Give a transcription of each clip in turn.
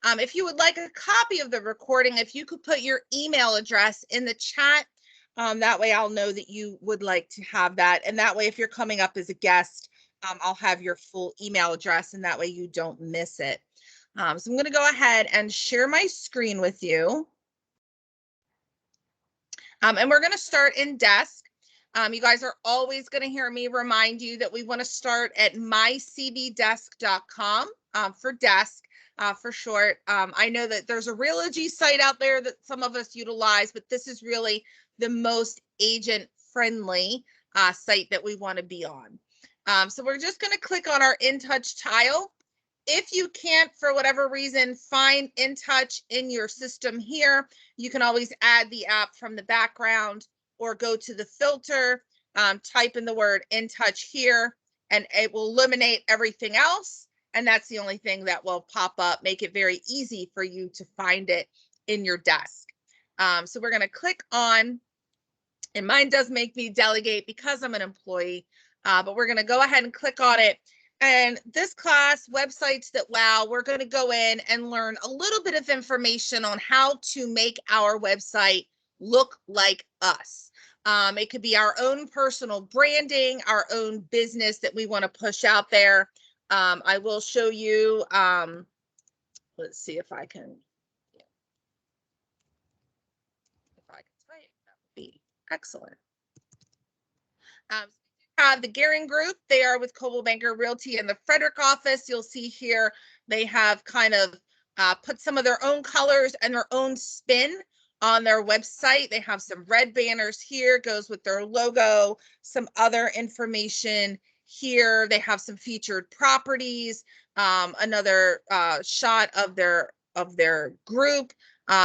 If you would like a copy of the recording, if you could put your email address in the chat, that way I'll know that you would like to have that. And that way, if you're coming up as a guest, I'll have your full email address, and that way you don't miss it. So I'm going to go ahead and share my screen with you. And we're going to start in desk. You guys are always going to hear me remind you that we want to start at mycbdesk.com for desk. For short. I know that there's a Realogy site out there that some of us utilize, but this is really the most agent-friendly site that we want to be on. So we're just going to click on our InTouch tile. If you can't, for whatever reason, find InTouch in your system here, you can always add the app from the background or go to the filter, type in the word InTouch here, and it will eliminate everything else. And that's the only thing that will pop up, make it very easy for you to find it in your desk. So we're going to click on, and mine does make me delegate because I'm an employee, but we're going to go ahead and click on it. And this class, Websites That Wow, we're going to go in and learn a little bit of information on how to make our website look like us. It could be our own personal branding, our own business that we want to push out there. I will show you, let's see if I can type, that would be excellent. Have the Gearing Group. They are with Coldwell Banker Realty in the Frederick office. You'll see here they have kind of put some of their own colors and their own spin on their website. They have some red banners here, goes with their logo, some other information here. They have some featured properties, another shot of their group.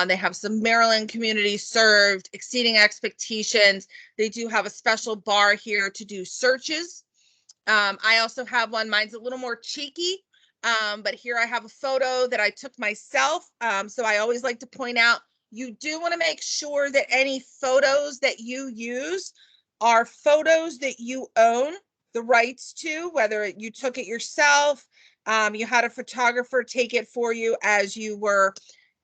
They have some Maryland communities served, exceeding expectations. They do have a special bar here to do searches. I also have one, mine's a little more cheeky, but here I have a photo that I took myself. So I always like to point out, you do want to make sure that any photos that you use are photos that you own the rights to, whether you took it yourself, you had a photographer take it for you as you were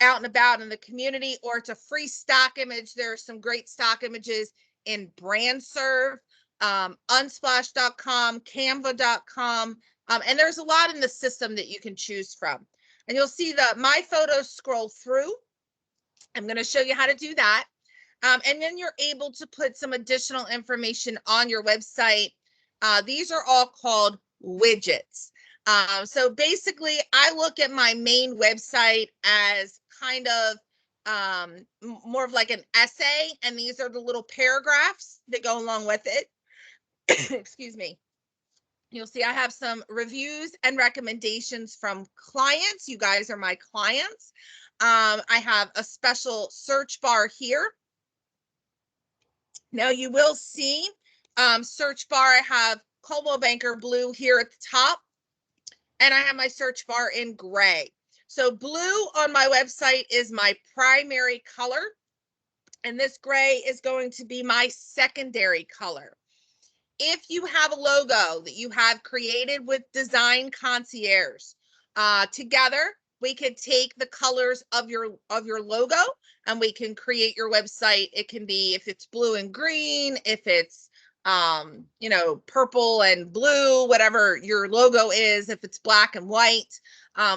out and about in the community, or it's a free stock image. There are some great stock images in BrandServe, unsplash.com, canva.com, and there's a lot in the system that you can choose from. And you'll see the My Photos scroll through. I'm going to show you how to do that. And then you're able to put some additional information on your website. These are all called widgets. So basically, I look at my main website as kind of more of like an essay, and these are the little paragraphs that go along with it. Excuse me. You'll see I have some reviews and recommendations from clients. You guys are my clients. I have a special search bar here. Now you will see search bar. I have Coldwell Banker blue here at the top, and I have my search bar in gray. So blue on my website is my primary color, and this gray is going to be my secondary color. If you have a logo that you have created with Design Concierge, together we could take the colors of your logo and we can create your website. It can be, if it's blue and green, if it's purple and blue, whatever your logo is, if it's black and white,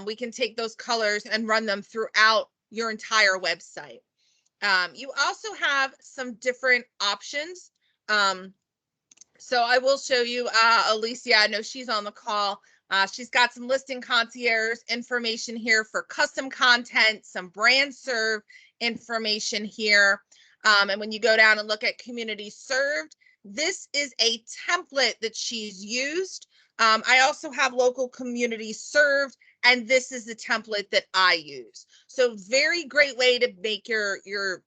we can take those colors and run them throughout your entire website. You also have some different options. So I will show you, Alicia, I know she's on the call. She's got some listing concierge information here for custom content, some BrandServe information here. And when you go down and look at community served, this is a template that she's used. I also have local community served, and this is the template that I use. So very great way to make your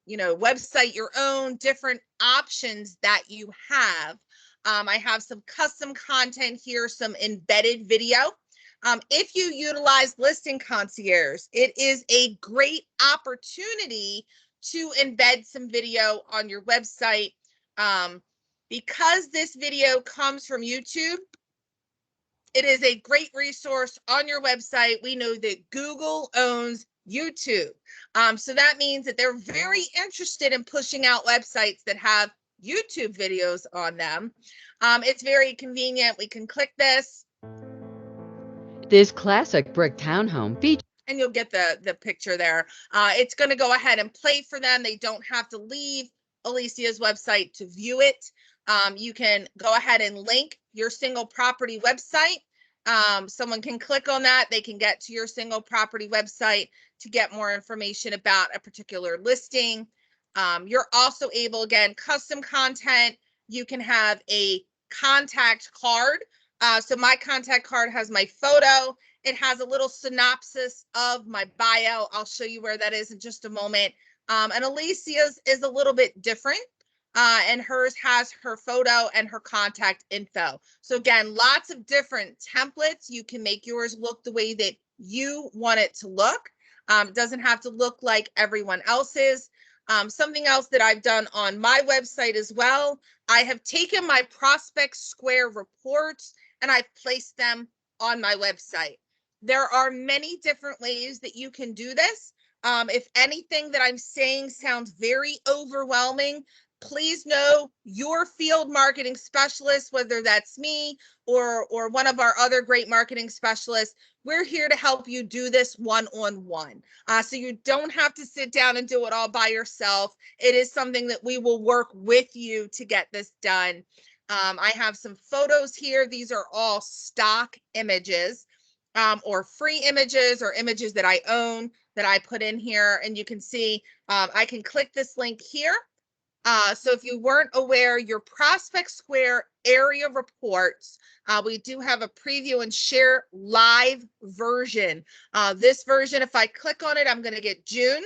website your own, different options that you have. I have some custom content here, some embedded video. If you utilize Listing Concierge, it is a great opportunity to embed some video on your website. Because this video comes from YouTube, It is a great resource on your website. We know that Google owns YouTube. So that means that they're very interested in pushing out websites that have YouTube videos on them. It's very convenient. We can click this. This classic brick townhome features And you'll get the picture there. It's going to go ahead and play for them. They don't have to leave Alicia's website to view it. You can go ahead and link your single property website. Someone can click on that. They can get to your single property website to get more information about a particular listing. You're also able, again, custom content. You can have a contact card. So my contact card has my photo. It has a little synopsis of my bio. I'll show you where that is in just a moment. And Alicia's is a little bit different. And hers has her photo and her contact info. So again, lots of different templates. You can make yours look the way that you want it to look. It doesn't have to look like everyone else's. Something else that I've done on my website as well, I have taken my Prospect Square reports and I've placed them on my website. There are many different ways that you can do this. If anything that I'm saying sounds very overwhelming, please know your field marketing specialist, whether that's me or one of our other great marketing specialists. We're here to help you do this one-on-one. So you don't have to sit down and do it all by yourself. It is something that we will work with you to get this done. I have some photos here. These are all stock images. Or free images or images that I own that I put in here. And you can see, I can click this link here. So if you weren't aware, your Prospect Square area reports, we do have a preview and share live version. This version, if I click on it, I'm going to get June.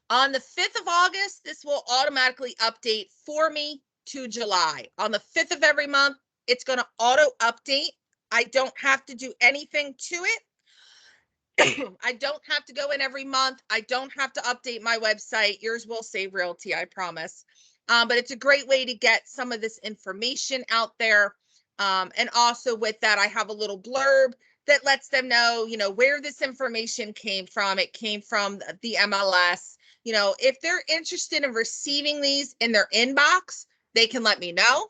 On the 5th of August, this will automatically update for me to July. On the 5th of every month, it's going to auto update. I don't have to do anything to it. I don't have to go in every month. I don't have to update my website. Yours will say Realty, I promise. But it's a great way to get some of this information out there. And also with that, I have a little blurb that lets them know, where this information came from. It came from the MLS. If they're interested in receiving these in their inbox, they can let me know.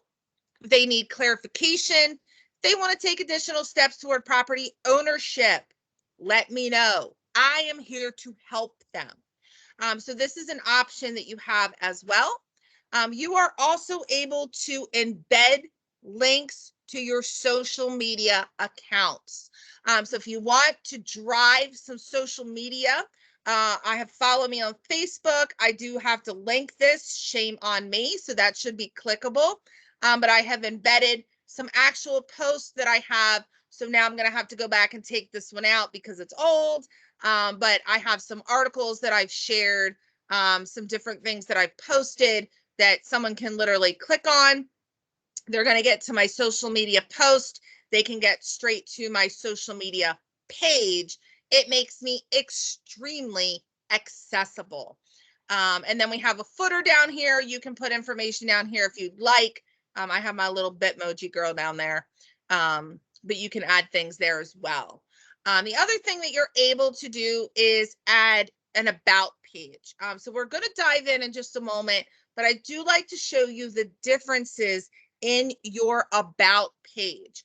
If they need clarification, they want to take additional steps toward property ownership, let me know. I am here to help them. So this is an option that you have as well. You are also able to embed links to your social media accounts. So if you want to drive some social media, I have followed me on Facebook. I do have to link this, shame on me. So that should be clickable. But I have embedded some actual posts that I have. So now I'm going to have to go back and take this one out because it's old. But I have some articles that I've shared, some different things that I've posted that someone can literally click on. They're going to get to my social media post. They can get straight to my social media page. It makes me extremely accessible. And then we have a footer down here. You can put information down here if you'd like. I have my little Bitmoji girl down there, but you can add things there as well. The other thing that you're able to do is add an about page. So we're going to dive in just a moment, but I do like to show you the differences in your about page.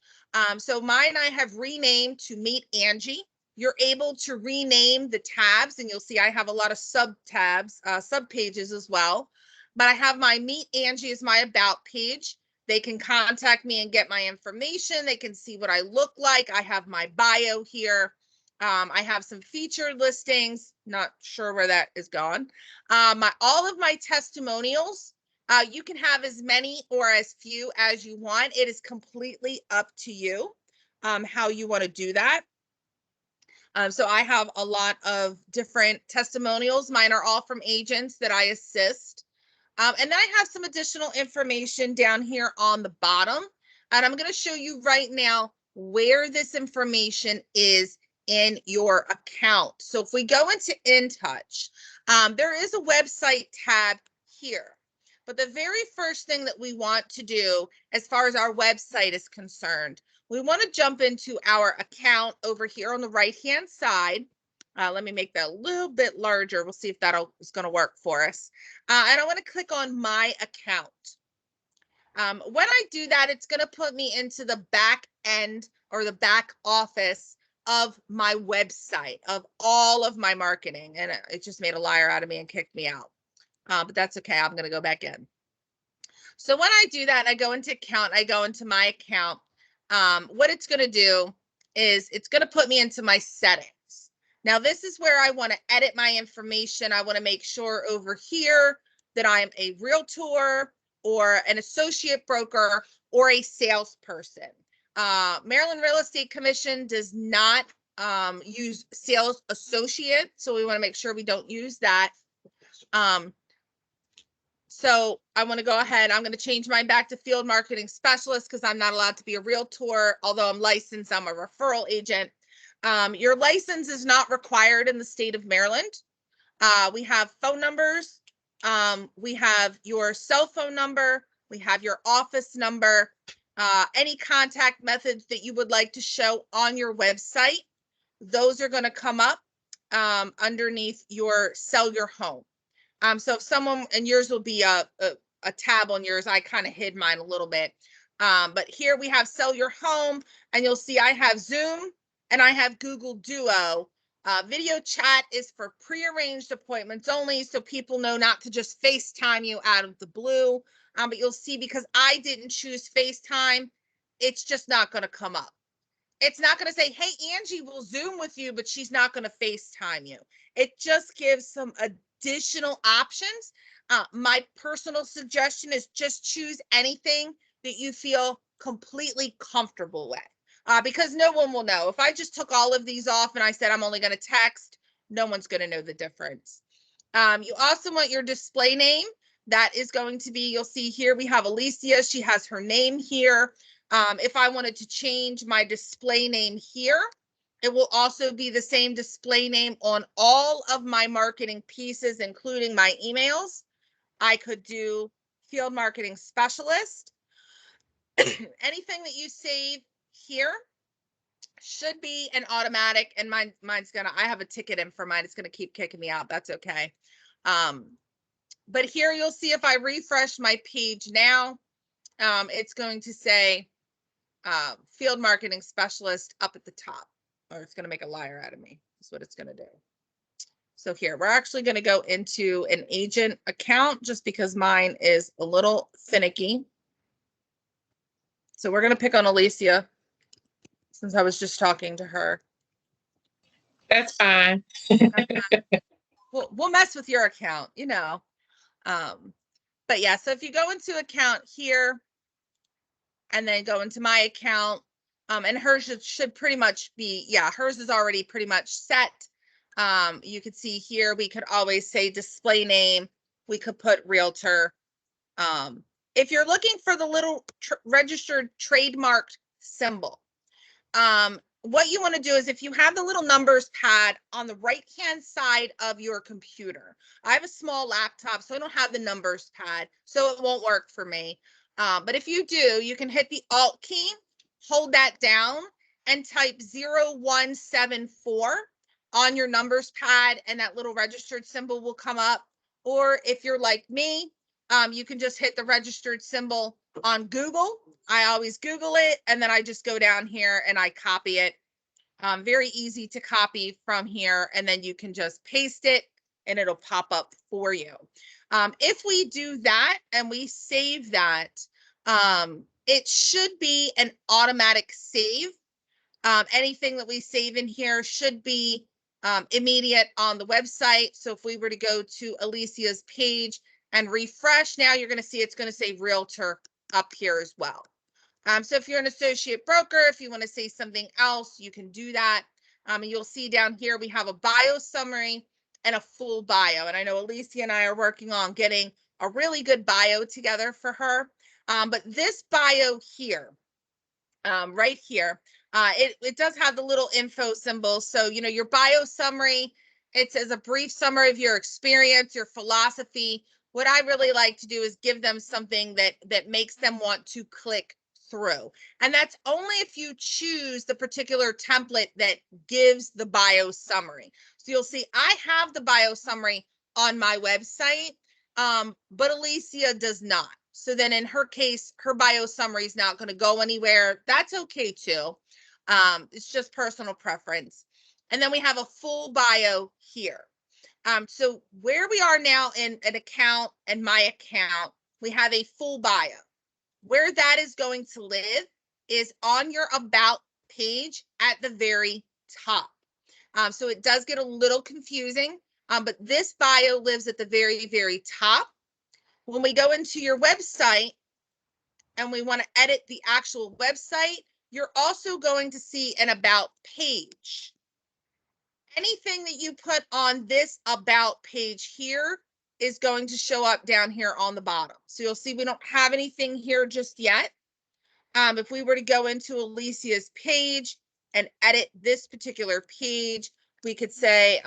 So mine I have renamed to Meet Angie. You're able to rename the tabs, and you'll see I have a lot of sub tabs, sub pages as well. But I have my Meet Angie as my about page. They can contact me and get my information. They can see what I look like. I have my bio here. I have some featured listings. Not sure where that is gone. All of my testimonials. You can have as many or as few as you want. It is completely up to you how you want to do that. So I have a lot of different testimonials. Mine are all from agents that I assist. And then I have some additional information down here on the bottom. And I'm going to show you right now where this information is in your account. So if we go into InTouch, there is a website tab here. But the very first thing that we want to do as far as our website is concerned, we want to jump into our account over here on the right-hand side. Let me make that a little bit larger. We'll see if that is going to work for us. And I want to click on my account. When I do that, it's going to put me into the back end or the back office of my website, of all of my marketing. And it just made a liar out of me and kicked me out. But that's okay. I'm going to go back in. So when I do that, I go into account, I go into my account. What it's going to do is it's going to put me into my settings. Now, this is where I want to edit my information. I want to make sure over here that I'm a realtor or an associate broker or a salesperson. Maryland Real Estate Commission does not use sales associate, so we want to make sure we don't use that. So I want to go ahead. I'm going to change mine back to field marketing specialist because I'm not allowed to be a realtor. Although I'm licensed, I'm a referral agent. Your license is not required in the state of Maryland. We have phone numbers. We have your cell phone number. We have your office number. Any contact methods that you would like to show on your website, those are going to come up underneath your sell your home. So if someone, and yours will be a tab on yours, I kind of hid mine a little bit. But here we have sell your home, and you'll see I have Zoom and I have Google Duo. Video chat is for prearranged appointments only, so people know not to just FaceTime you out of the blue. But you'll see because I didn't choose FaceTime, it's just not going to come up. It's not going to say, hey, Angie will Zoom with you, but she's not going to FaceTime you. It just gives some additional options. My personal suggestion is just choose anything that you feel completely comfortable with, because no one will know. If I just took all of these off and I said I'm only going to text, no one's going to know the difference. You also want your display name. That is going to be, you'll see here we have Alicia. She has her name here. If I wanted to change my display name here, it will also be the same display name on all of my marketing pieces, including my emails. I could do field marketing specialist. Anything that you save here should be an automatic, and mine's gonna, I have a ticket in for mine. It's gonna keep kicking me out. That's okay. But here you'll see if I refresh my page now, it's going to say field marketing specialist up at the top, or it's going to make a liar out of me. That's what it's going to do. So here, we're actually going to go into an agent account just because mine is a little finicky. So we're going to pick on Alicia since I was just talking to her. That's fine. We'll mess with your account, you know. But yeah, so if you go into account here and then go into my account, and hers should pretty much be, yeah, hers is already pretty much set. You could see here, we could always say display name. We could put realtor. If you're looking for the little registered trademarked symbol, what you want to do is if you have the little numbers pad on the right-hand side of your computer, I have a small laptop, so I don't have the numbers pad, so it won't work for me. But if you do, you can hit the Alt key, hold that down, and type 0174 on your numbers pad, and that little registered symbol will come up. Or if you're like me, you can just hit the registered symbol on Google. I always Google it, and then I just go down here and I copy it. Very easy to copy from here, and then you can just paste it and it'll pop up for you. If we do that and we save that, it should be an automatic save. Anything that we save in here should be immediate on the website. So if we were to go to Alicia's page and refresh, now you're going to see it's going to say realtor up here as well. So if you're an associate broker, if you want to say something else, you can do that. And you'll see down here, we have a bio summary and a full bio. And I know Alicia and I are working on getting a really good bio together for her. But this bio here, right here, it does have the little info symbol. So, you know, your bio summary, it says a brief summary of your experience, your philosophy. What I really like to do is give them something that makes them want to click through. And that's only if you choose the particular template that gives the bio summary. So you'll see I have the bio summary on my website, but Alicia does not. So then in her case, her bio summary is not going to go anywhere. That's okay too. It's just personal preference. And then we have a full bio here. So where we are now in an account and my account, we have a full bio. Where that is going to live is on your about page at the very top. So it does get a little confusing, but this bio lives at the very, very top. When we go into your website and we want to edit the actual website, you're also going to see an about page. Anything that you put on this about page here is going to show up down here on the bottom. So you'll see we don't have anything here just yet. If we were to go into Alicia's page and edit this particular page, we could say,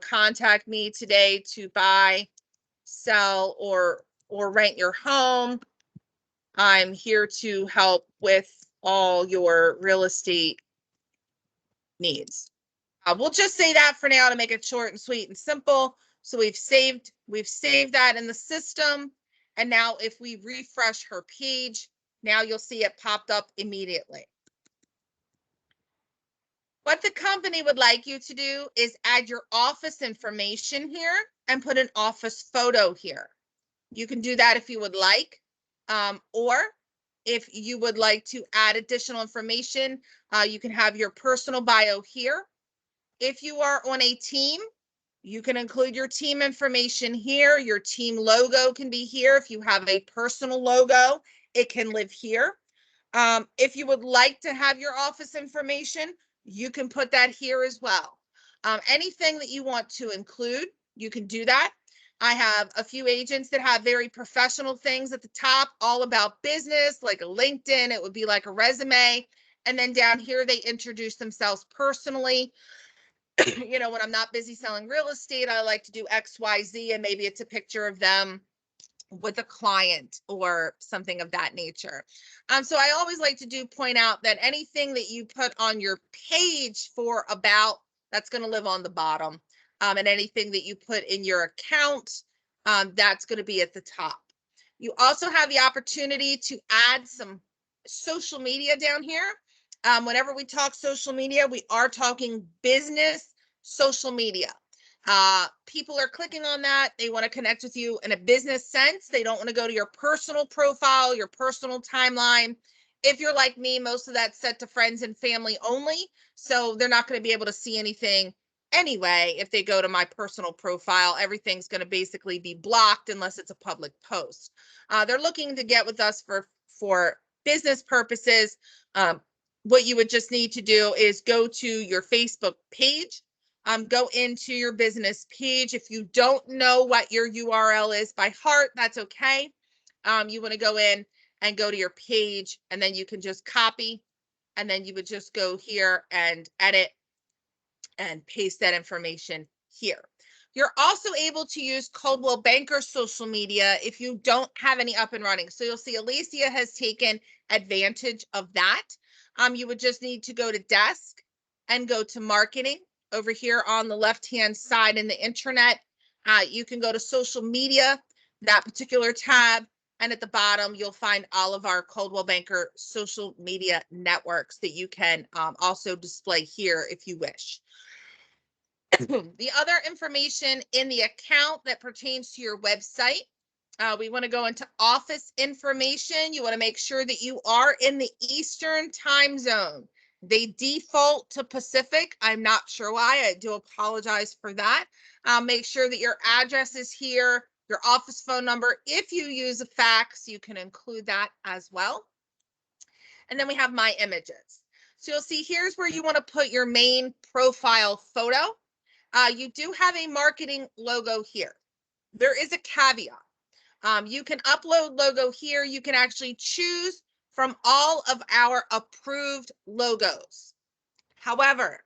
contact me today to buy, sell, or rent your home. I'm here to help with all your real estate needs. We'll just say that for now to make it short and sweet and simple. So we've saved that in the system. And now if we refresh her page, now you'll see it popped up immediately. What the company would like you to do is add your office information here and put an office photo here. You can do that if you would like, or if you would like to add additional information, you can have your personal bio here. If you are on a team, you can include your team information here. Your team logo can be here. If you have a personal logo, it can live here. If you would like to have your office information, you can put that here as well. Anything that you want to include, you can do that. I have a few agents that have very professional things at the top, all about business, like a LinkedIn. It would be like a resume. And then down here, they introduce themselves personally. When I'm not busy selling real estate, I like to do XYZ, and maybe it's a picture of them with a client or something of that nature. So I always like to point out that anything that you put on your page for about, that's going to live on the bottom. And anything that you put in your account, that's going to be at the top. You also have the opportunity to add some social media down here. Whenever we talk social media, we are talking business social media. People are clicking on that. They want to connect with you in a business sense. They don't want to go to your personal profile, your personal timeline. If you're like me, most of that's set to friends and family only. So they're not going to be able to see anything anyway. If they go to my personal profile, everything's going to basically be blocked unless it's a public post. They're looking to get with us for business purposes. What you would just need to do is go to your Facebook page. Go into your business page. If you don't know what your URL is by heart, that's okay. You want to go in and go to your page, and then you can just copy, and then you would just go here and edit and paste that information here. You're also able to use Coldwell Banker social media if you don't have any up and running. So you'll see Alicia has taken advantage of that. You would just need to go to desk and go to marketing. Over here on the left-hand side in the intranet, you can go to social media, that particular tab, and at the bottom, you'll find all of our Coldwell Banker social media networks that you can also display here if you wish. The other information in the account that pertains to your website, we want to go into office information. You want to make sure that you are in the Eastern time zone. They default to Pacific. I'm not sure why. I do apologize for that. Make sure that your address is here, your office phone number. If you use a fax, you can include that as well. And then we have my images. So you'll see here's where you want to put your main profile photo. You do have a marketing logo here. There is a caveat. You can upload logo here. You can actually choose from all of our approved logos. However,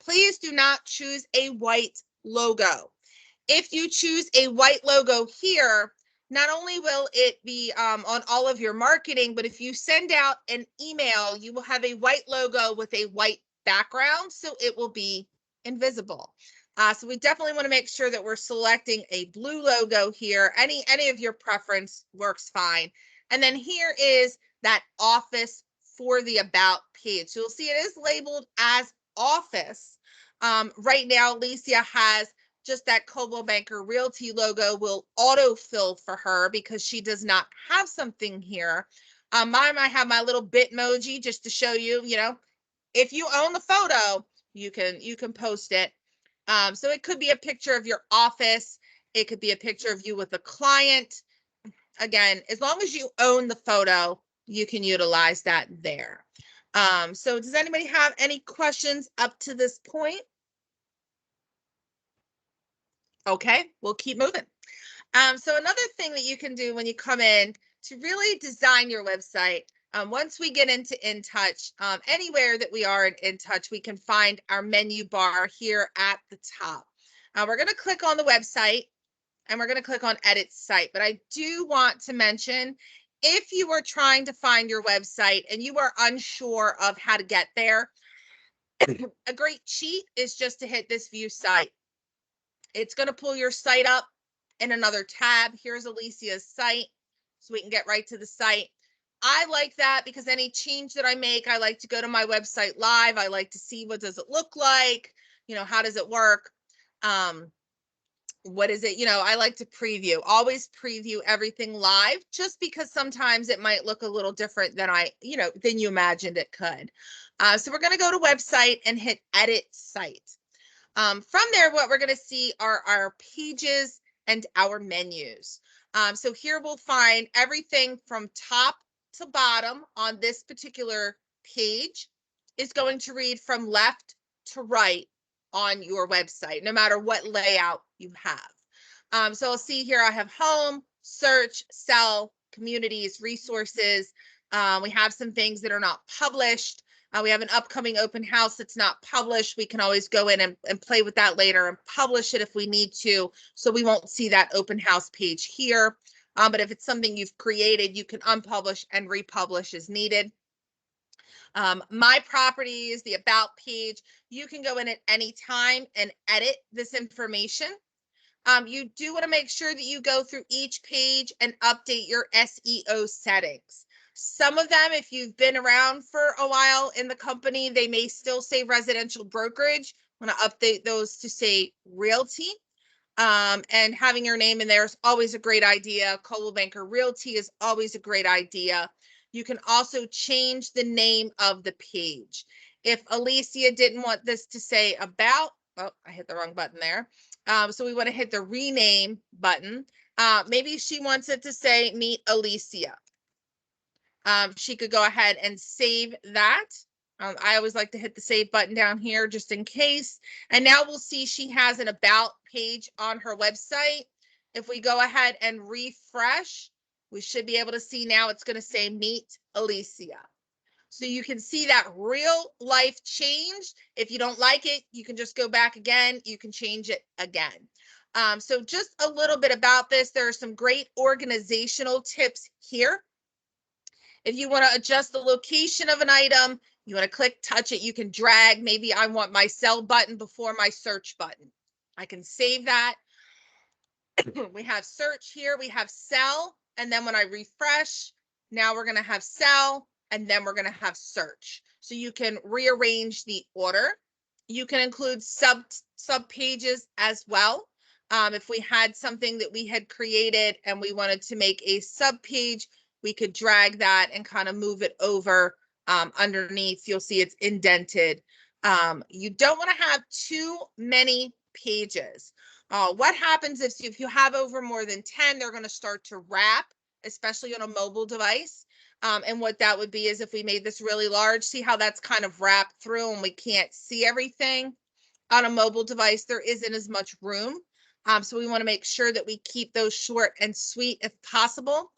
please do not choose a white logo. If you choose a white logo here, not only will it be on all of your marketing, but if you send out an email, you will have a white logo with a white background, so it will be invisible. So we definitely want to make sure that we're selecting a blue logo here. Any of your preference works fine. And then here is that office for the about page. So you'll see it is labeled as office. Right now, Alicia has just that Coldwell Banker Realty logo will autofill for her because she does not have something here. Mine might have my little Bitmoji just to show you, if you own the photo, you can post it. So it could be a picture of your office. It could be a picture of you with a client. Again, as long as you own the photo, you can utilize that there. So does anybody have any questions up to this point? Okay, we'll keep moving. So another thing that you can do when you come in to really design your website, once we get into InTouch, anywhere that we are in InTouch, we can find our menu bar here at the top. We're going to click on the website and we're going to click on Edit Site. But I do want to mention, if you are trying to find your website and you are unsure of how to get there, a great cheat is just to hit this View Site. It's going to pull your site up in another tab. Here's Alicia's site, so we can get right to the site. I like that because any change that I make, I like to go to my website live. I like to see what does it look like, how does it work? What is it? I like to always preview everything live, just because sometimes it might look a little different than than you imagined it could. So we're going to go to website and hit Edit Site. From there, what we're going to see are our pages and our menus. So here we'll find everything from top to bottom on this particular page is going to read from left to right on your website, no matter what layout you have. So I'll see here I have home, search, sell, communities, resources. We have some things that are not published. We have an upcoming open house that's not published. We can always go in and play with that later and publish it if we need to. So we won't see that open house page here. But if it's something you've created, you can unpublish and republish as needed. My properties, the about page, you can go in at any time and edit this information. You do want to make sure that you go through each page and update your SEO settings. Some of them, if you've been around for a while in the company, they may still say residential brokerage. I want to update those to say realty. And having your name in there is always a great idea. Coldwell Banker Realty is always a great idea. You can also change the name of the page. If Alicia didn't want this to say about, oh, I hit the wrong button there. So we want to hit the rename button. Maybe she wants it to say Meet Alicia. She could go ahead and save that. I always like to hit the save button down here just in case. And now we'll see she has an about page on her website. If we go ahead and refresh, we should be able to see now it's going to say Meet Alicia. So you can see that real life change. If you don't like it, you can just go back again. You can change it again. So just a little bit about this. There are some great organizational tips here. If you want to adjust the location of an item, you want to click, touch it, you can drag. Maybe I want my sell button before my search button. I can save that. We have search here, we have sell, and then when I refresh, now we're going to have sell, and then we're going to have search. So you can rearrange the order. You can include sub pages as well. If we had something that we had created and we wanted to make a sub page, we could drag that and kind of move it over underneath. You'll see it's indented. You don't want to have too many pages. What happens if you have over more than 10, they're going to start to wrap, especially on a mobile device. And what that would be is if we made this really large, see how that's kind of wrapped through and we can't see everything. On a mobile device, there isn't as much room. So we want to make sure that we keep those short and sweet if possible.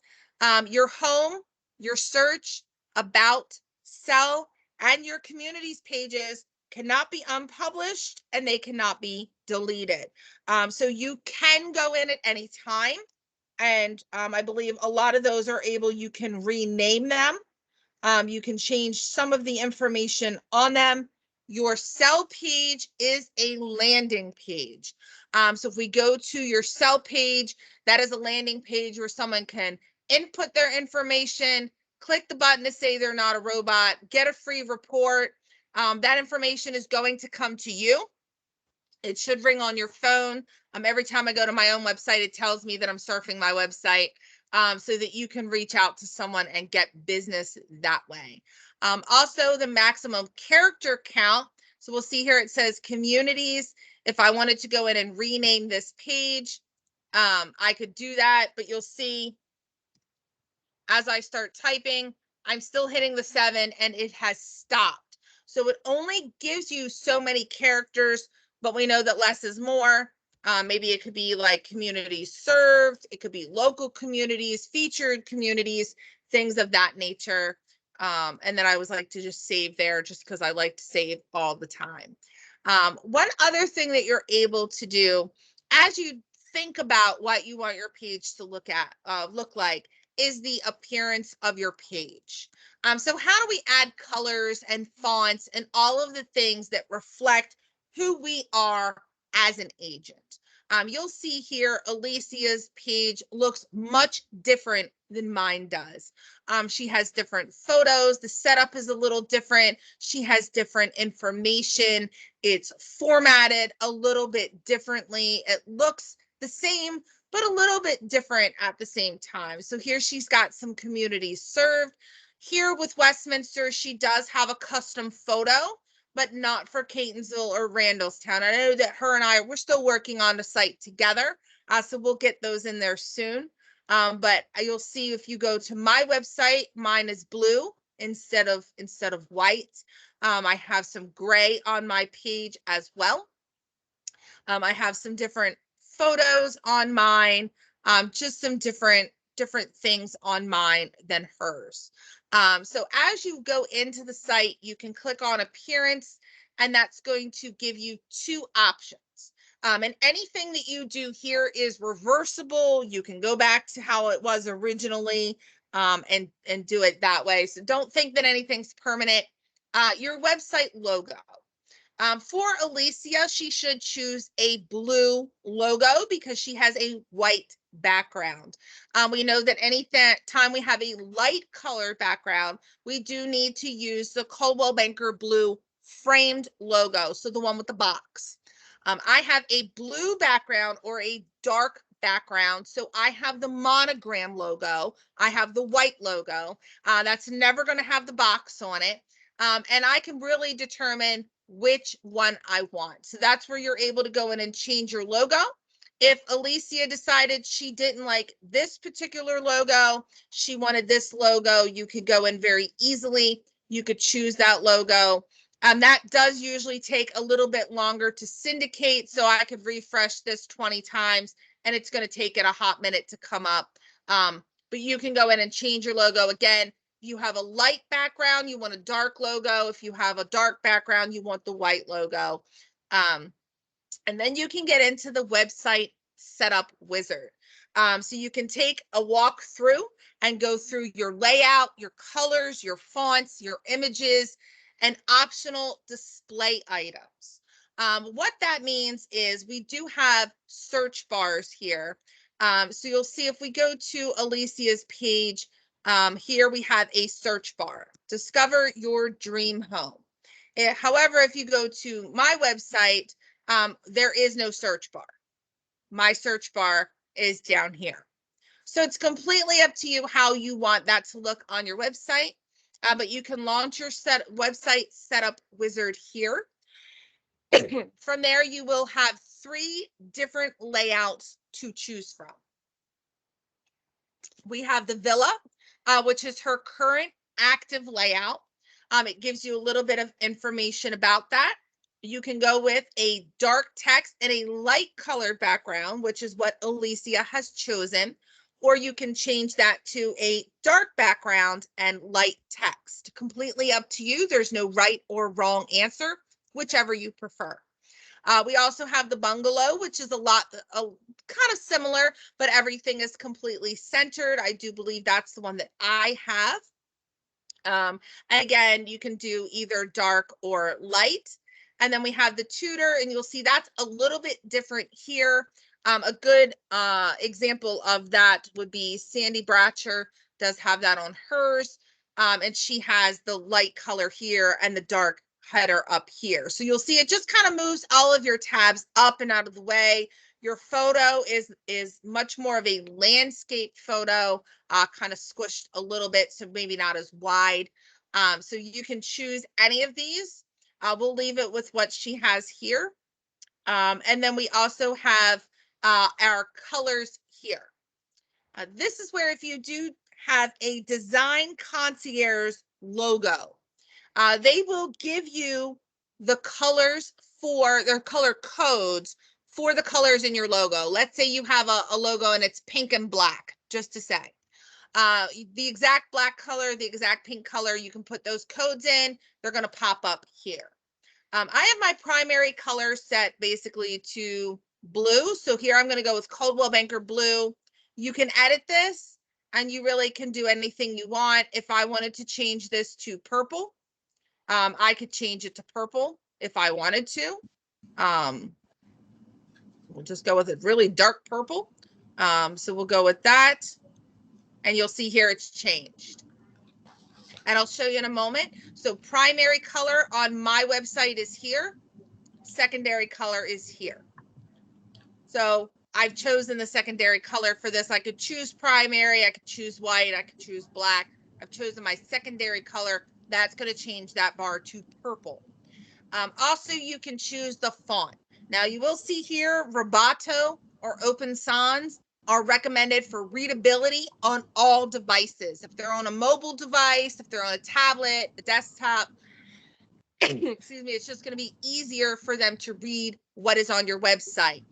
Your home, your search, about, sell, and your communities pages cannot be unpublished and they cannot be deleted. So you can go in at any time And I believe a lot of those are able, you can rename them. You can change some of the information on them. Your sell page is a landing page. So if we go to your sell page, that is a landing page where someone can input their information, click the button to say they're not a robot, get a free report. That information is going to come to you. It should ring on your phone. Every time I go to my own website, it tells me that I'm surfing my website, so that you can reach out to someone and get business that way. Also, the maximum character count. So we'll see here it says communities. If I wanted to go in and rename this page, I could do that, but you'll see as I start typing, I'm still hitting the 7 and it has stopped. So it only gives you so many characters, but we know that less is more. Maybe it could be like communities served, it could be local communities, featured communities, things of that nature. And then I always like to just save there just because I like to save all the time. One other thing that you're able to do as you think about what you want your page to look like, is the appearance of your page. So how do we add colors and fonts and all of the things that reflect who we are as an agent? You'll see here Alicia's page looks much different than mine does. She has different photos. The setup is a little different. She has different information. It's formatted a little bit differently. It looks the same, but a little bit different at the same time. So here she's got some communities served. Here with Westminster, she does have a custom photo, but not for Catonsville or Randallstown. I know that her and we're still working on the site together. So we'll get those in there soon. But you'll see if you go to my website, mine is blue instead of white. I have some gray on my page as well. I have some different photos on mine, just some different things on mine than hers. So as you go into the site, you can click on appearance, and that's going to give you two options. And anything that you do here is reversible. You can go back to how it was originally, and do it that way. So don't think that anything's permanent. Your website logo. For Alicia, she should choose a blue logo because she has a white background. We know that time we have a light color background, we do need to use the Coldwell Banker blue framed logo, so the one with the box. I have a blue background or a dark background, so I have the monogram logo. I have the white logo. That's never going to have the box on it. And I can really determine which one I want. So that's where you're able to go in and change your logo. If Alicia decided she didn't like this particular logo, she wanted this logo, you could go in very easily. You could choose that logo. That does usually take a little bit longer to syndicate. So I could refresh this 20 times and it's going to take it a hot minute to come up. But you can go in and change your logo. Again, you have a light background, you want a dark logo. If you have a dark background, you want the white logo. And then you can get into the website setup wizard. So you can take a walk through and go through your layout, your colors, your fonts, your images, and optional display items. What that means is we do have search bars here. So you'll see if we go to Alicia's page, here we have a search bar. Discover your dream home. However, if you go to my website, there is no search bar. My search bar is down here. So it's completely up to you how you want that to look on your website. But you can launch your website setup wizard here. From there, you will have 3 different layouts to choose from. We have the villa, which is her current active layout. It gives you a little bit of information about that. You can go with a dark text and a light color background, which is what Alicia has chosen, or you can change that to a dark background and light text. Completely up to you. There's no right or wrong answer, whichever you prefer. We also have the bungalow, which is kind of similar, but everything is completely centered. I do believe that's the one that I have. Again, you can do either dark or light. And then we have the Tudor, and you'll see that's a little bit different here. A good example of that would be Sandy Bratcher does have that on hers. And she has the light color here and the dark header up here. So you'll see it just kind of moves all of your tabs up and out of the way. Your photo is much more of a landscape photo, kind of squished a little bit, so maybe not as wide. So you can choose any of these. We'll leave it with what she has here. And then we also have our colors here. This is where if you do have a design concierge logo, they will give you the colors for their color codes for the colors in your logo. Let's say you have a logo and it's pink and black, just to say. The exact black color, the exact pink color, you can put those codes in. They're going to pop up here. I have my primary color set basically to blue. So here I'm going to go with Coldwell Banker Blue. You can edit this and you really can do anything you want. If I wanted to change this to purple, I could change it to purple if I wanted to. We'll just go with a really dark purple. So we'll go with that. And you'll see here it's changed. And I'll show you in a moment. So primary color on my website is here. Secondary color is here. So I've chosen the secondary color for this. I could choose primary, I could choose white, I could choose black. I've chosen my secondary color. That's going to change that bar to purple. Also, you can choose the font. Now you will see here Roboto or Open Sans are recommended for readability on all devices. If they're on a mobile device, if they're on a tablet, a desktop, excuse me, it's just going to be easier for them to read what is on your website.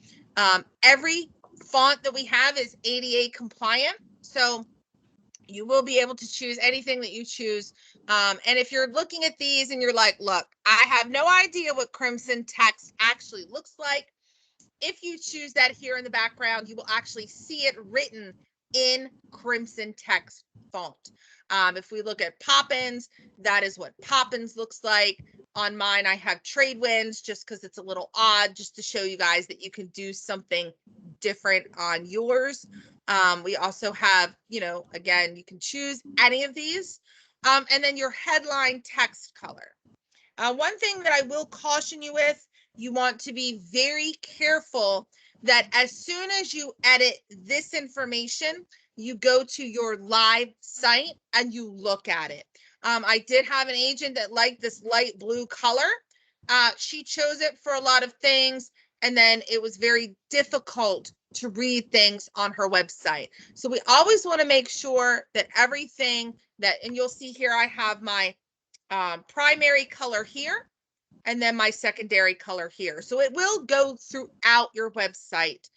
Every font that we have is ADA compliant. So you will be able to choose anything that you choose. And if you're looking at these and you're like, look, I have no idea what crimson text actually looks like. If you choose that here in the background, you will actually see it written in crimson text font. If we look at Poppins, that is what Poppins looks like. On mine, I have Trade Winds just because it's a little odd, just to show you guys that you can do something different on yours. We also have, again, you can choose any of these. And then your headline text color. One thing that I will caution you with, you want to be very careful that as soon as you edit this information, you go to your live site and you look at it. I did have an agent that liked this light blue color. She chose it for a lot of things, and then it was very difficult to read things on her website. So we always want to make sure that everything and you'll see here, I have my primary color here, and then my secondary color here. So it will go throughout your website.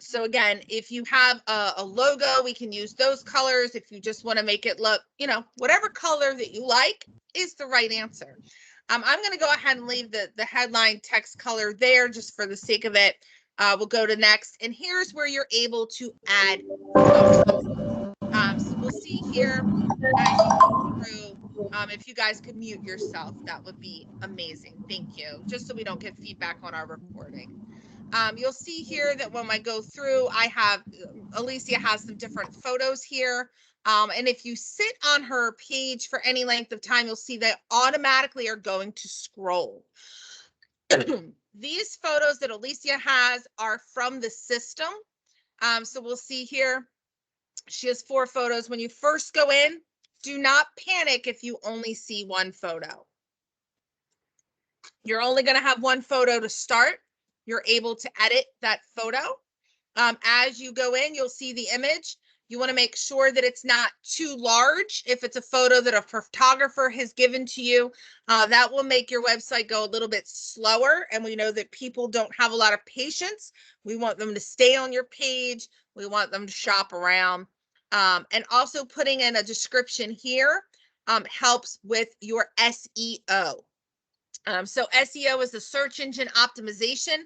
So again, if you have a logo, we can use those colors. If you just want to make it look, whatever color that you like is the right answer. I'm going to go ahead and leave the headline text color there just for the sake of it. We'll go to next. And here's where you're able to add photos. So we'll see here as you go through. If you guys could mute yourself, that would be amazing. Thank you. Just so we don't get feedback on our recording. You'll see here that when I go through, Alicia has some different photos here. And if you sit on her page for any length of time, you'll see they automatically are going to scroll. These photos that Alicia has are from the system. So we'll see here, she has 4 photos. When you first go in, do not panic if you only see one photo. You're only going to have one photo to start. You're able to edit that photo. As you go in, you'll see the image. You want to make sure that it's not too large. If it's a photo that a photographer has given to you, that will make your website go a little bit slower. And we know that people don't have a lot of patience. We want them to stay on your page. We want them to shop around. And also putting in a description here helps with your SEO. So SEO is the search engine optimization.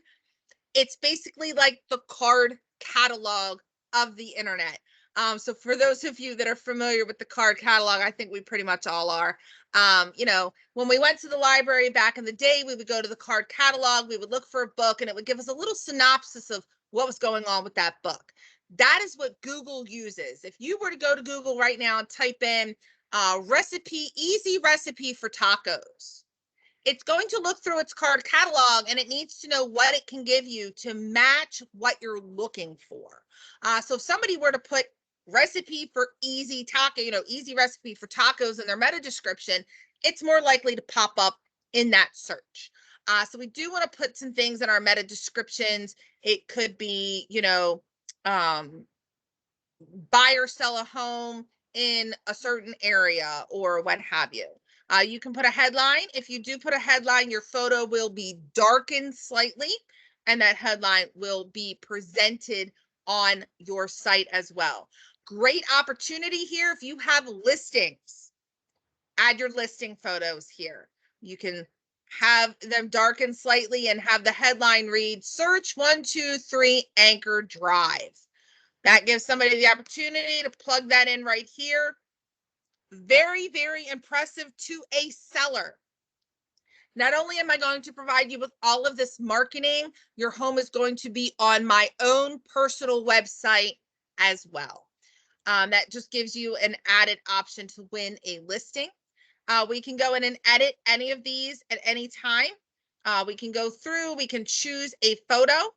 It's basically like the card catalog of the internet. So for those of you that are familiar with the card catalog, I think we pretty much all are. When we went to the library back in the day, we would go to the card catalog, we would look for a book, and it would give us a little synopsis of what was going on with that book. That is what Google uses. If you were to go to Google right now and type in easy recipe for tacos, it's going to look through its card catalog, and it needs to know what it can give you to match what you're looking for. So if somebody were to put recipe for easy taco, easy recipe for tacos in their meta description, it's more likely to pop up in that search. So we do want to put some things in our meta descriptions. It could be, buy or sell a home in a certain area or what have you. You can put a headline. If you do put a headline, your photo will be darkened slightly, and that headline will be presented on your site as well. Great opportunity here. If you have listings, add your listing photos here. You can have them darkened slightly and have the headline read, Search 123 Anchor Drive. That gives somebody the opportunity to plug that in right here. Very, very impressive to a seller. Not only am I going to provide you with all of this marketing, your home is going to be on my own personal website as well. That just gives you an added option to win a listing. We can go in and edit any of these at any time. We can go through, we can choose a photo.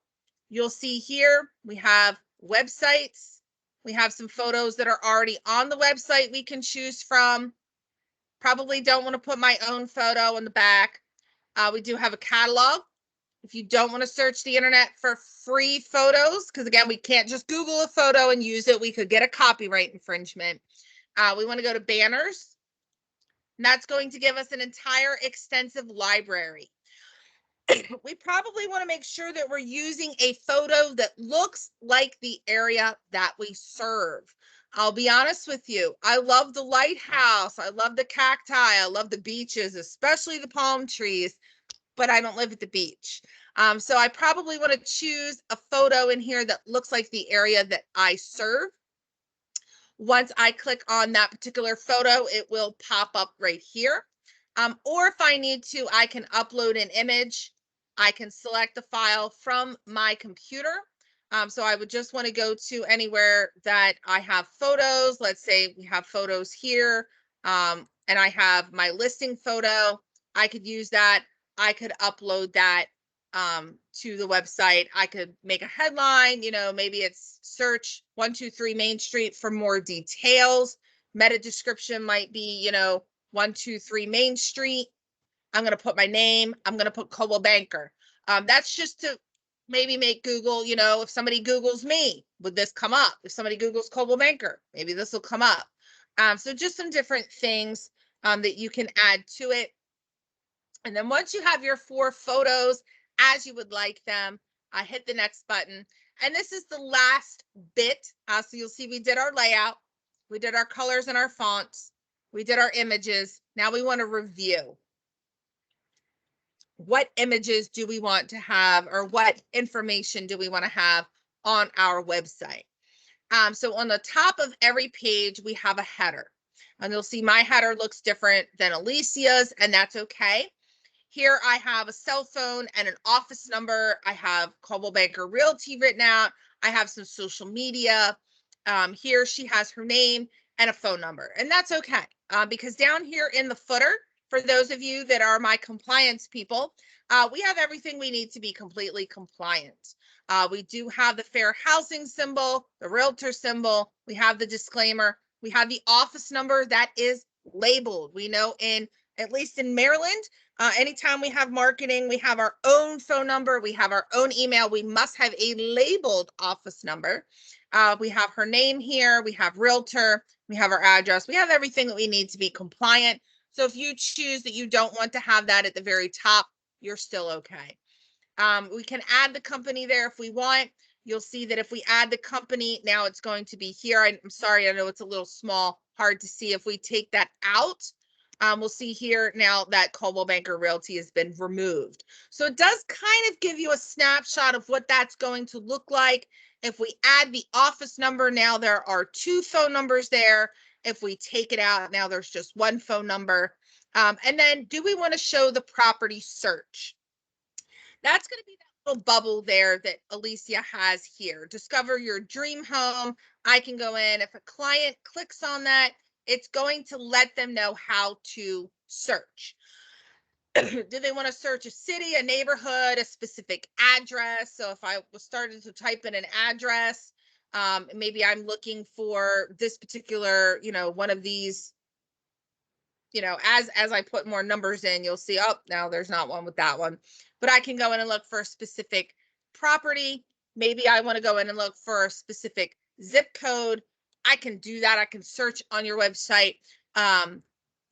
You'll see here we have websites. We have some photos that are already on the website we can choose from. Probably don't want to put my own photo in the back. We do have a catalog. If you don't want to search the internet for free photos, because again, we can't just Google a photo and use it. We could get a copyright infringement. We want to go to banners. And that's going to give us an entire extensive library. We probably want to make sure that we're using a photo that looks like the area that we serve. I'll be honest with you. I love the lighthouse. I love the cacti. I love the beaches, especially the palm trees, but I don't live at the beach. So I probably want to choose a photo in here that looks like the area that I serve. Once I click on that particular photo, it will pop up right here. Or if I need to, I can upload an image. I can select the file from my computer. So I would just want to go to anywhere that I have photos. Let's say we have photos here, and I have my listing photo. I could use that. I could upload that to the website. I could make a headline, maybe it's search 123 Main Street for more details. Meta description might be, 123 Main Street. I'm going to put my name. I'm going to put Coldwell Banker. That's just to maybe make Google, if somebody Googles me, would this come up? If somebody Googles Coldwell Banker, maybe this will come up. So just some different things that you can add to it. And then once you have your 4 photos as you would like them, hit the next button. And this is the last bit. So you'll see we did our layout. We did our colors and our fonts. We did our images. Now we want to review. What images do we want to have, or what information do we want to have on our website? So on the top of every page, we have a header. And you'll see my header looks different than Alicia's, and that's okay. Here I have a cell phone and an office number. I have Coldwell Banker Realty written out. I have some social media. Here she has her name and a phone number, and that's okay, because down here in the footer, for those of you that are my compliance people, we have everything we need to be completely compliant. We do have the fair housing symbol, the realtor symbol. We have the disclaimer. We have the office number that is labeled. We know at least in Maryland, anytime we have marketing, we have our own phone number, we have our own email. We must have a labeled office number. We have her name here. We have realtor. We have our address. We have everything that we need to be compliant. So if you choose that you don't want to have that at the very top, you're still okay. We can add the company there if we want. You'll see that if we add the company, now it's going to be here. I'm sorry, I know it's a little small, hard to see. If we take that out, we'll see here now that Coldwell Banker Realty has been removed. So it does kind of give you a snapshot of what that's going to look like. If we add the office number, now there are 2 phone numbers there. If we take it out, now there's just 1 phone number. And then do we want to show the property search? That's going to be that little bubble there that Alicia has here. Discover your dream home. I can go in. If a client clicks on that, it's going to let them know how to search. Do they want to search a city, a neighborhood, a specific address? So if I was starting to type in an address, maybe I'm looking for this particular, one of these, as I put more numbers in, you'll see, oh, now there's not one with that one. But I can go in and look for a specific property. Maybe I want to go in and look for a specific zip code. I can do that. I can search on your website.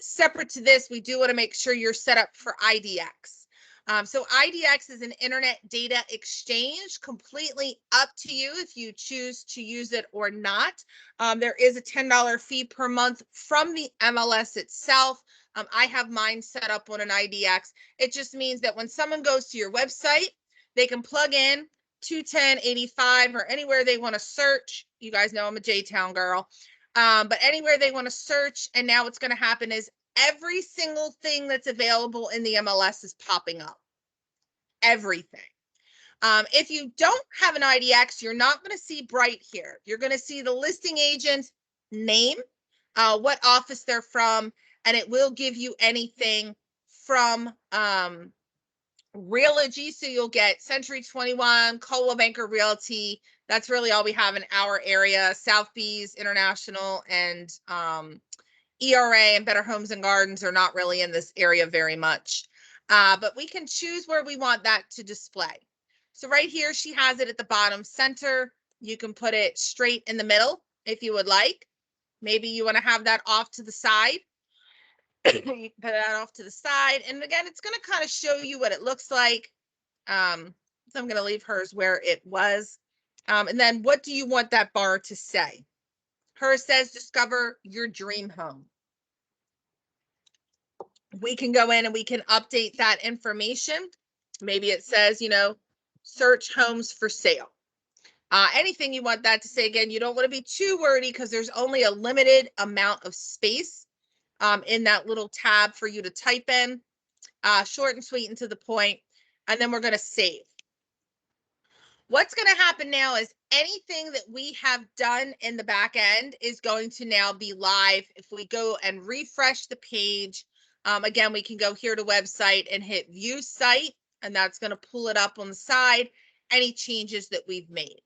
Separate to this, we do want to make sure you're set up for IDX. So IDX is an internet data exchange, completely up to you if you choose to use it or not. There is a $10 fee per month from the MLS itself. I have mine set up on an IDX. It just means that when someone goes to your website, they can plug in 21085 or anywhere they want to search. You guys know I'm a J-Town girl. But anywhere they want to search, and now what's going to happen is every single thing that's available in the MLS is popping up. Everything. If you don't have an IDX, you're not going to see bright here. You're going to see the listing agent's name, what office they're from, and it will give you anything from Realogy. So you'll get Century 21, Coldwell Banker Realty. That's really all we have in our area. Southbees International and ERA and Better Homes and Gardens are not really in this area very much. But we can choose where we want that to display. So right here, she has it at the bottom center. You can put it straight in the middle if you would like. Maybe you want to have that off to the side. You can put that off to the side. And again, it's going to kind of show you what it looks like. So I'm going to leave hers where it was. And then what do you want that bar to say? Hers says, discover your dream home. We can go in and we can update that information. Maybe it says, search homes for sale. Anything you want that to say. Again, you don't want to be too wordy because there's only a limited amount of space in that little tab for you to type in. Short and sweet and to the point. And then we're going to save. What's going to happen now is anything that we have done in the back end is going to now be live. If we go and refresh the page, again, we can go here to website and hit view site, and that's going to pull it up on the side, any changes that we've made.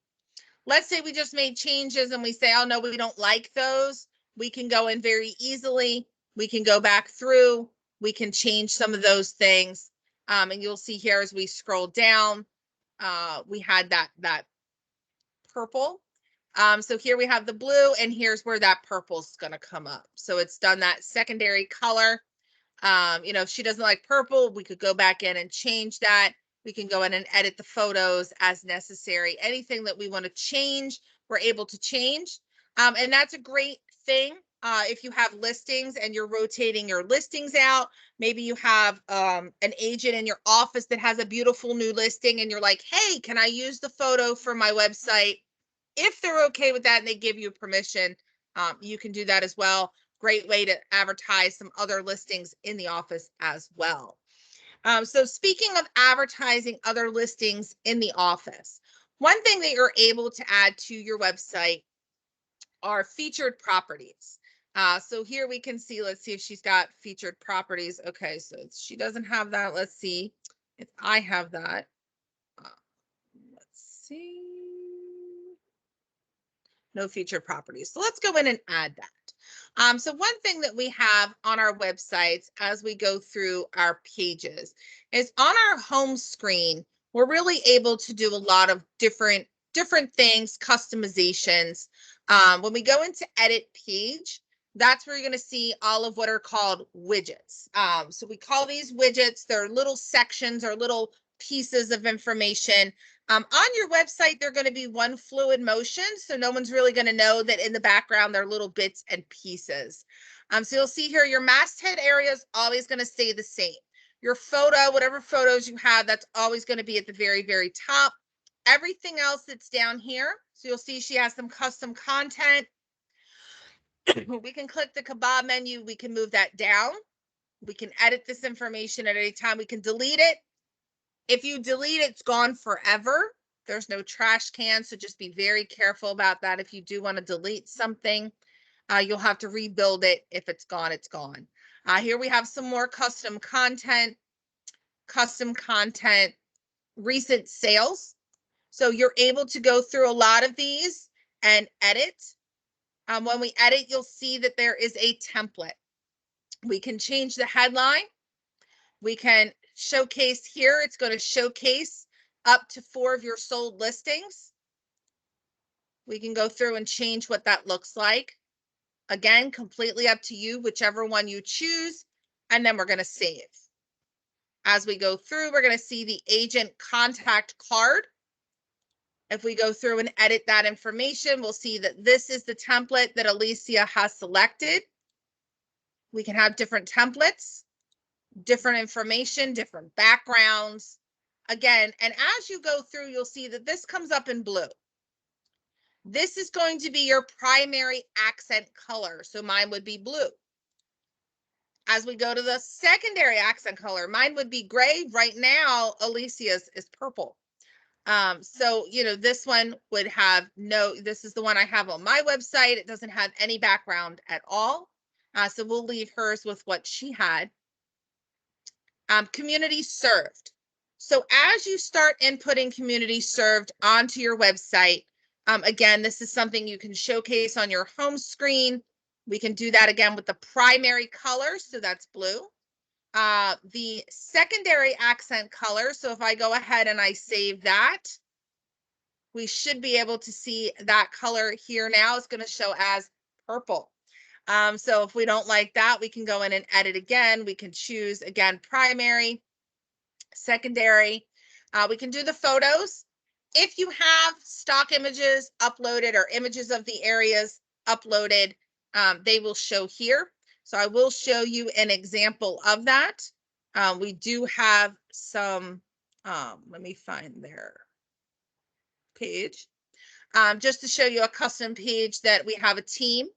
Let's say we just made changes and we say, oh, no, we don't like those. We can go in very easily. We can go back through. We can change some of those things. And you'll see here as we scroll down, we had that purple. So here we have the blue, and here's where that purple is going to come up. So it's done that secondary color. If she doesn't like purple, we could go back in and change that. We can go in and edit the photos as necessary. Anything that we want to change, we're able to change. And that's a great thing. If you have listings and you're rotating your listings out, maybe you have an agent in your office that has a beautiful new listing and you're like, hey, can I use the photo for my website? If they're okay with that and they give you permission, you can do that as well. Great way to advertise some other listings in the office as well. So speaking of advertising other listings in the office, one thing that you're able to add to your website are featured properties. So here we can see, let's see if she's got featured properties. Okay, so she doesn't have that. Let's see if I have that. Let's see. No featured properties. So let's go in and add that. So one thing that we have on our websites as we go through our pages is on our home screen, we're really able to do a lot of different things, customizations. When we go into edit page, that's where you're going to see all of what are called widgets. So we call these widgets, they're little sections or little pieces of information. On your website, they're going to be one fluid motion, so no one's really going to know that in the background they're little bits and pieces. So you'll see here your masthead area is always going to stay the same. Your photo, whatever photos you have, that's always going to be at the very, very top. Everything else that's down here, so you'll see she has some custom content. We can click the kebab menu. We can move that down. We can edit this information at any time. We can delete it. If you delete it, it's gone forever. There's no trash can, so just be very careful about that. If you do want to delete something, you'll have to rebuild it. If it's gone, it's gone. Here we have some more custom content, recent sales. So you're able to go through a lot of these and edit. When we edit, you'll see that there is a template. We can change the headline. We can showcase here. It's going to showcase up to 4 of your sold listings. We can go through and change what that looks like. Again, completely up to you, whichever one you choose. And then we're going to save. As we go through, we're going to see the agent contact card. If we go through and edit that information, we'll see that this is the template that Alicia has selected. We can have different templates, different information, different backgrounds. Again, and as you go through, you'll see that this comes up in blue. This is going to be your primary accent color. So mine would be blue. As we go to the secondary accent color, mine would be gray. Right now, Alicia's is purple. So, this one would have this is the one I have on my website. It doesn't have any background at all. So we'll leave hers with what she had. Community served. So as you start inputting community served onto your website, again, this is something you can showcase on your home screen. We can do that again with the primary color. So that's blue. The secondary accent color. So if I go ahead and I save that, we should be able to see that color here now. It's going to show as purple. So if we don't like that, we can go in and edit again. We can choose again, primary, secondary. We can do the photos. If you have stock images uploaded or images of the areas uploaded, they will show here. So I will show you an example of that. We do have some, let me find their page. Just to show you a custom page that we have a team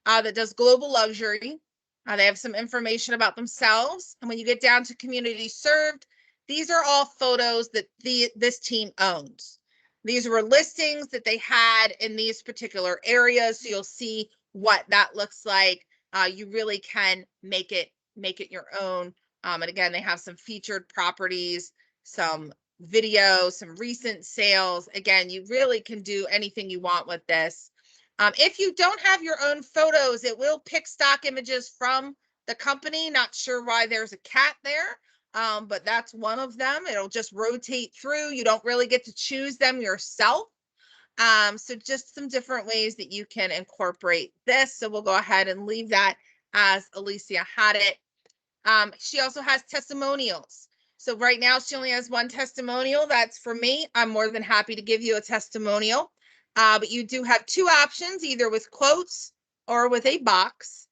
that does global luxury. They have some information about themselves. And when you get down to community served, these are all photos that this team owns. These were listings that they had in these particular areas. So you'll see what that looks like. You really can make it your own. And again, they have some featured properties, some video, some recent sales. Again, you really can do anything you want with this. If you don't have your own photos, it will pick stock images from the company. Not sure why there's a cat there, but that's one of them. It'll just rotate through. You don't really get to choose them yourself. So just some different ways that you can incorporate this. So we'll go ahead and leave that as Alicia had it. She also has testimonials. So right now she only has one testimonial. That's for me. I'm more than happy to give you a testimonial. But you do have 2 options, either with quotes or with a box.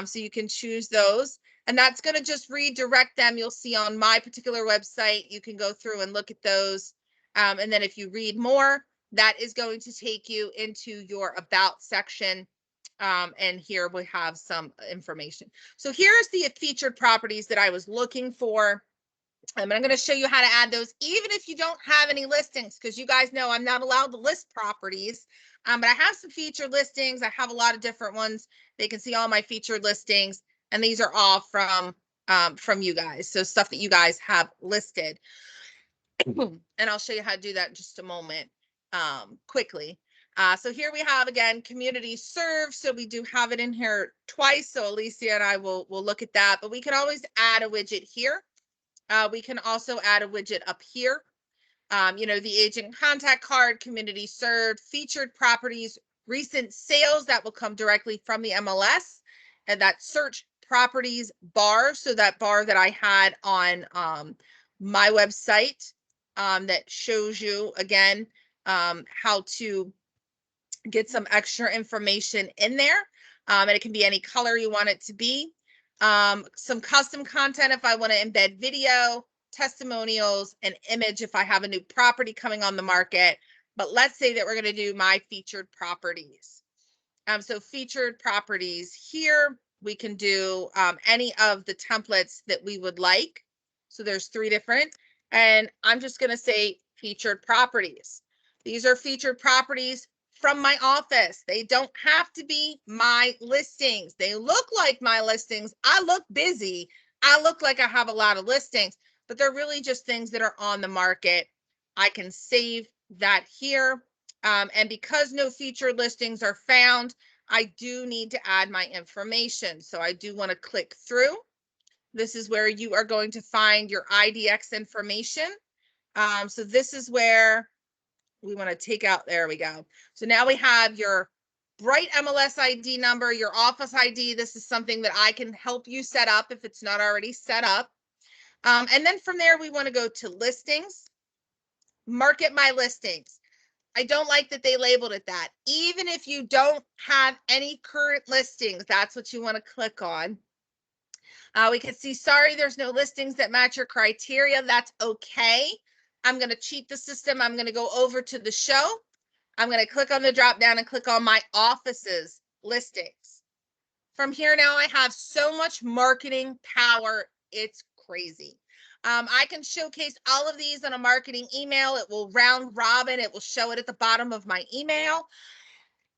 So you can choose those. And that's going to just redirect them. You'll see on my particular website, you can go through and look at those. And then if you read more, that is going to take you into your about section. And here we have some information. So here's the featured properties that I was looking for. And I'm going to show you how to add those, even if you don't have any listings, because you guys know I'm not allowed to list properties. But I have some featured listings. I have a lot of different ones. They can see all my featured listings, and these are all from you guys. So stuff that you guys have listed. And I'll show you how to do that in just a moment, quickly. So here we have, again, community serve. So we do have it in here twice. So Alicia and I will look at that, but we can always add a widget here. We can also add a widget up here. The agent contact card, community served, featured properties, recent sales that will come directly from the MLS, and that search properties bar. So that bar that I had on my website that shows you, again, how to get some extra information in there. And it can be any color you want it to be. Some custom content if I want to embed video, testimonials, and image if I have a new property coming on the market. But let's say that we're going to do my featured properties. So featured properties here, we can do any of the templates that we would like. So there's 3 different, and I'm just going to say featured properties. These are featured properties from my office. They don't have to be my listings. They look like my listings. I look busy. I look like I have a lot of listings, but they're really just things that are on the market. I can save that here. And because no featured listings are found, I do need to add my information. So I do want to click through. This is where you are going to find your IDX information. So this is where we want to take out, there we go. So now we have your Bright MLS ID number, your office ID. This is something that I can help you set up if it's not already set up. And then from there, we want to go to listings, market my listings. I don't like that they labeled it that. Even if you don't have any current listings, that's what you want to click on. We can see, sorry, there's no listings that match your criteria. That's okay. I'm going to cheat the system. I'm going to go over to the show. I'm going to click on the drop down and click on my office's listings. From here now, I have so much marketing power. It's crazy. I can showcase all of these on a marketing email. It will round robin. It will show it at the bottom of my email.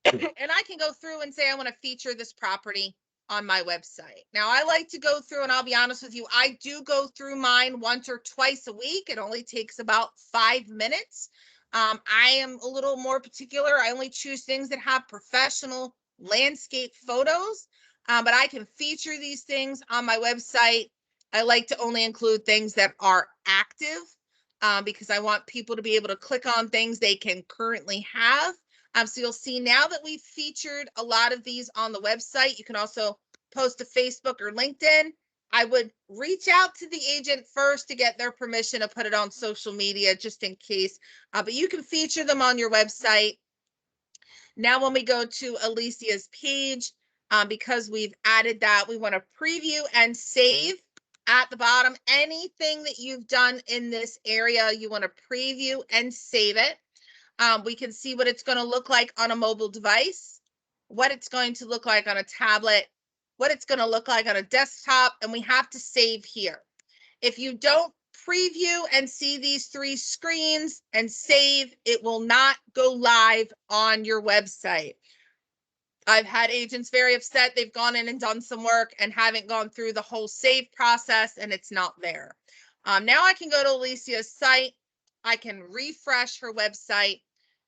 And I can go through and say, I want to feature this property on my website. Now, I like to go through, and I'll be honest with you, I do go through mine once or twice a week. It only takes about 5 minutes. I am a little more particular. I only choose things that have professional landscape photos, but I can feature these things on my website. I like to only include things that are active because I want people to be able to click on things they can currently have. So you'll see now that we've featured a lot of these on the website. You can also post to Facebook or LinkedIn. I would reach out to the agent first to get their permission to put it on social media just in case, but you can feature them on your website. Now, when we go to Alicia's page, because we've added that, we want to preview and save at the bottom. Anything that you've done in this area, you want to preview and save it. We can see what it's going to look like on a mobile device, what it's going to look like on a tablet, what it's going to look like on a desktop, and we have to save here. If you don't preview and see these 3 screens and save, it will not go live on your website. I've had agents very upset. They've gone in and done some work and haven't gone through the whole save process, and it's not there. Now I can go to Alicia's site. I can refresh her website,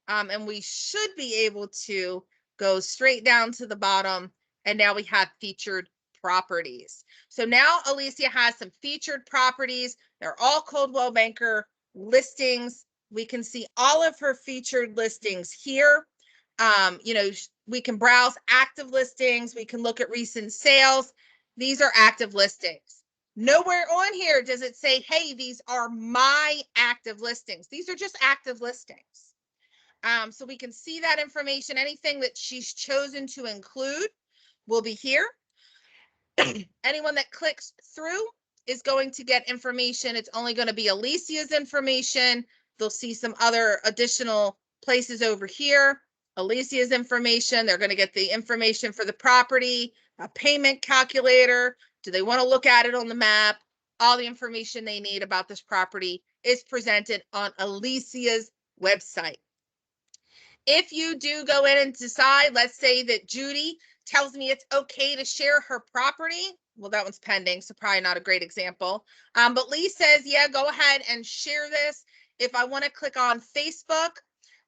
and we should be able to go straight down to the bottom. And now we have featured properties. So now Alicia has some featured properties. They're all Coldwell Banker listings. We can see all of her featured listings here. We can browse active listings. We can look at recent sales. These are active listings. Nowhere on here does it say, hey, these are my active listings. These are just active listings. So we can see that information. Anything that she's chosen to include will be here. Anyone that clicks through is going to get information. It's only going to be Alicia's information. They'll see some other additional places over here. Alicia's information. They're going to get the information for the property, a payment calculator. Do they want to look at it on the map? All the information they need about this property is presented on Alicia's website. If you do go in and decide, let's say that Judy tells me it's okay to share her property. Well, that one's pending, so probably not a great example. But Lee says, yeah, go ahead and share this. If I want to click on Facebook,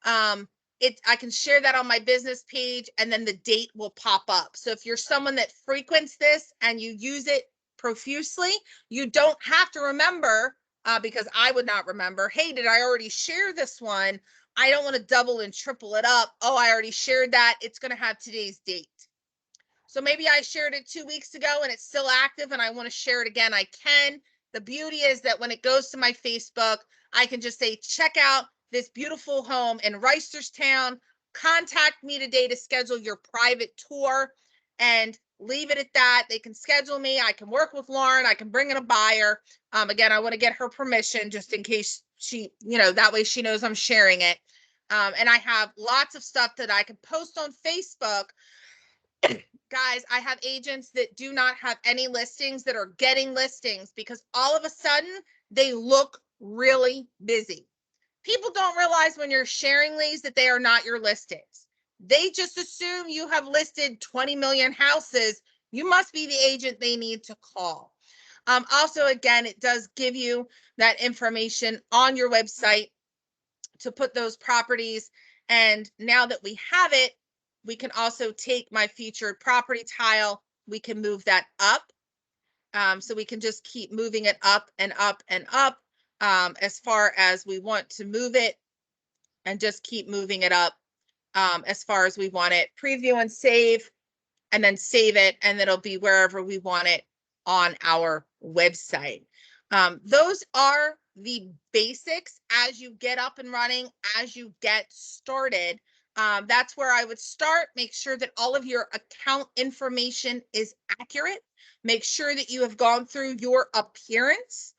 I can share that on my business page, and then the date will pop up. So if you're someone that frequents this and you use it profusely, you don't have to remember, because I would not remember, hey, did I already share this one? I don't want to double and triple it up. Oh, I already shared that. It's going to have today's date. So maybe I shared it 2 weeks ago and it's still active and I want to share it again. I can. The beauty is that when it goes to my Facebook, I can just say, check out this beautiful home in Reisterstown. Contact me today to schedule your private tour. and leave it at that. They can schedule me. I can work with Lauren. I can bring in a buyer. Again, I want to get her permission just in case she, that way she knows I'm sharing it. And I have lots of stuff that I can post on Facebook. Guys, I have agents that do not have any listings that are getting listings because all of a sudden they look really busy. People don't realize when you're sharing these that they are not your listings. They just assume you have listed 20 million houses. You must be the agent they need to call. Also, again, it does give you that information on your website to put those properties. And now that we have it, we can also take my featured property tile. We can move that up. So we can just keep moving it up and up and up as far as we want to move it, and just keep moving it up as far as we want it. Preview and save, and then save it, and it'll be wherever we want it on our website. Those are the basics as you get up and running, as you get started. That's where I would start. Make sure that all of your account information is accurate. Make sure that you have gone through your appearance.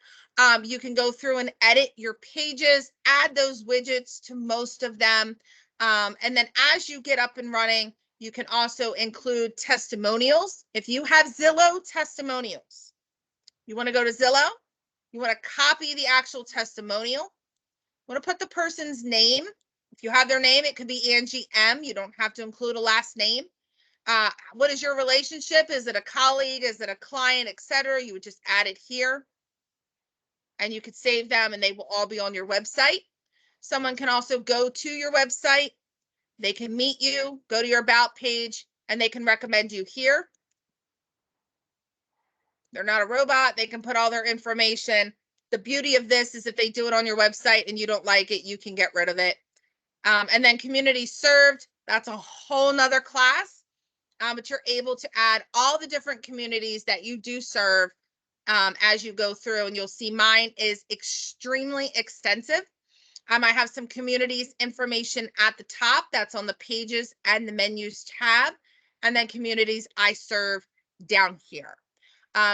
You can go through and edit your pages, add those widgets to most of them. And then as you get up and running, you can also include testimonials. If you have Zillow testimonials, you want to go to Zillow, you want to copy the actual testimonial, you want to put the person's name. If you have their name, it could be Angie M. You don't have to include a last name. What is your relationship? Is it a colleague? Is it a client, etc.? You would just add it here, and you could save them, and they will all be on your website. Someone can also go to your website. They can meet you, go to your about page, and they can recommend you here. They're not a robot. They can put all their information. The beauty of this is if they do it on your website and you don't like it, you can get rid of it. And then community served, that's a whole nother class. But you're able to add all the different communities that you do serve as you go through, and you'll see mine is extremely extensive. I have some communities information at the top. That's on the pages and the menus tab, and then communities I serve down here.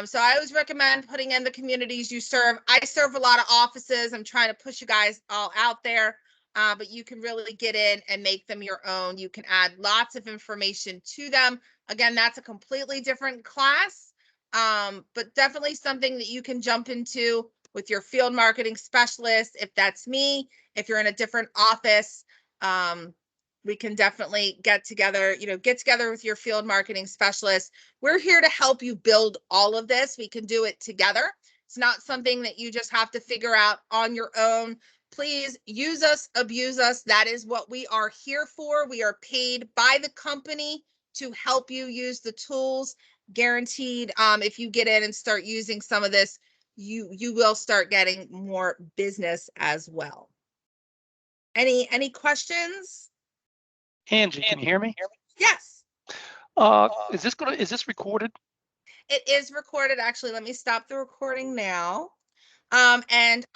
So I always recommend putting in the communities you serve. I serve a lot of offices. I'm trying to push you guys all out there, but you can really get in and make them your own. You can add lots of information to them. Again, that's a completely different class, but definitely something that you can jump into with your field marketing specialist. If that's me, if you're in a different office, we can definitely get together with your field marketing specialist. We're here to help you build all of this. We can do it together. It's not something that you just have to figure out on your own. Please use us, abuse us. That is what we are here for. We are paid by the company to help you use the tools. Guaranteed, if you get in and start using some of this, you will start getting more business as well. Any questions? Angie, can you hear me? Yes. Is this recorded? It is recorded. Actually, let me stop the recording now. And